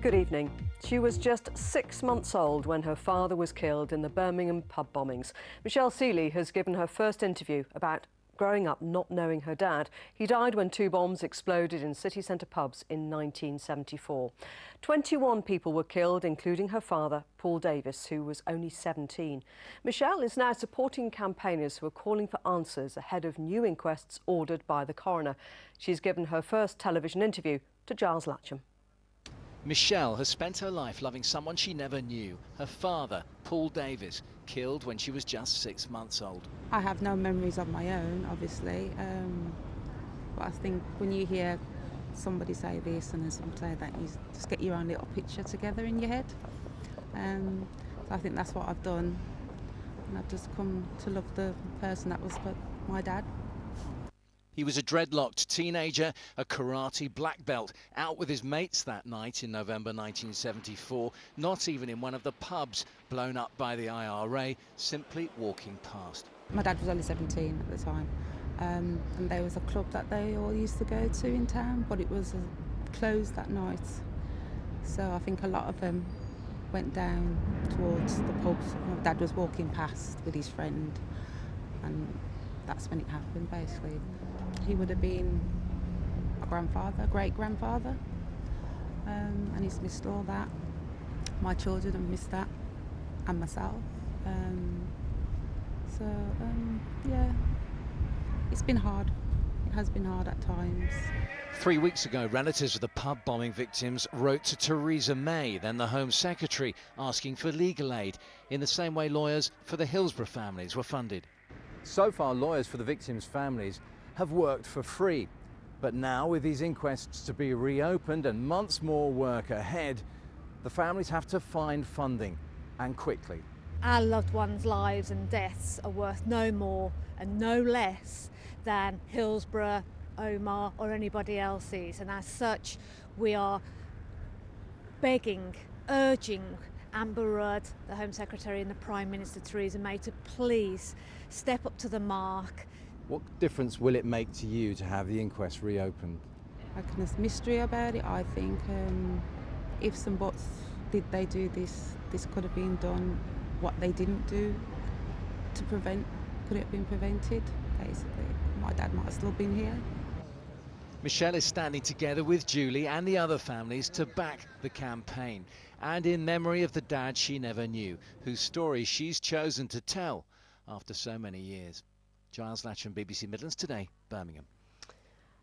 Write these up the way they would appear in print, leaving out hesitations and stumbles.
Good evening. She was just 6 months old when her father was killed in the Birmingham pub bombings. Michelle Seeley has given her first interview about growing up not knowing her dad. He died when 2 bombs exploded in city centre pubs in 1974. 21 people were killed, including her father, Paul Davis, who was only 17. Michelle is now supporting campaigners who are calling for answers ahead of new inquests ordered by the coroner. She's given her first television interview to Giles Latcham. Michelle has spent her life loving someone she never knew. Her father, Paul Davis, killed when she was just 6 months old. I have no memories of my own, obviously, but I think when you hear somebody say this and then somebody say that, you just get your own little picture together in your head. So I think that's what I've done, and I've just come to love the person that was my dad. He was a dreadlocked teenager, a karate black belt, out with his mates that night in November 1974, not even in one of the pubs blown up by the IRA, simply walking past. My dad was only 17 at the time, and there was a club that they all used to go to in town, but it was closed that night. So I think a lot of them went down towards the pubs. My dad was walking past with his friend, and that's when it happened, basically. He would have been my grandfather, great-grandfather, and he's missed all that. My children have missed that, and myself. Yeah, it's been hard. It has been hard at times. 3 weeks ago, relatives of the pub bombing victims wrote to Theresa May, then the Home Secretary, asking for legal aid, in the same way lawyers for the Hillsborough families were funded. So far, lawyers for the victims' families have worked for free. But now, with these inquests to be reopened and months more work ahead, the families have to find funding, and quickly. Our loved ones' lives and deaths are worth no more and no less than Hillsborough, Omar or anybody else's, and as such we are begging, urging Amber Rudd, the Home Secretary, and the Prime Minister Theresa May to please step up to the mark. What difference will it make to you to have the inquest reopened? There's mystery about it. I think ifs and buts, did they do this? This could have been done. What they didn't do to prevent, could it have been prevented? Basically, my dad might have still been here. Michelle is standing together with Julie and the other families to back the campaign, and in memory of the dad she never knew, whose story she's chosen to tell after so many years. Giles Latcham, BBC Midlands Today, Birmingham.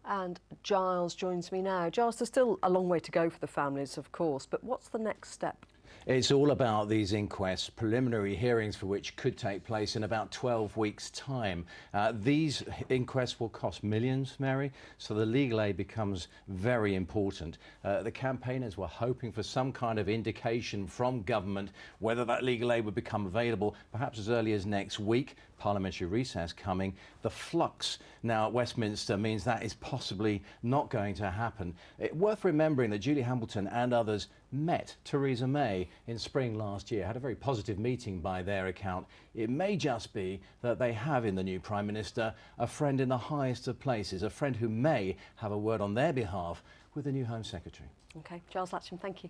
And Giles joins me now. Giles, there's still a long way to go for the families, of course, but what's the next step? It's all about these inquests, preliminary hearings for which could take place in about 12 weeks' time. These inquests will cost millions, Mary, so the legal aid becomes very important. The campaigners were hoping for some kind of indication from government whether that legal aid would become available perhaps as early as next week. Parliamentary recess coming. The flux now at Westminster means that is possibly not going to happen. Worth remembering that Julie Hambleton and others met Theresa May in spring last year, had a very positive meeting by their account. It may just be that they have in the new Prime Minister a friend in the highest of places, a friend who may have a word on their behalf with the new Home Secretary. OK, Giles Latcham, thank you.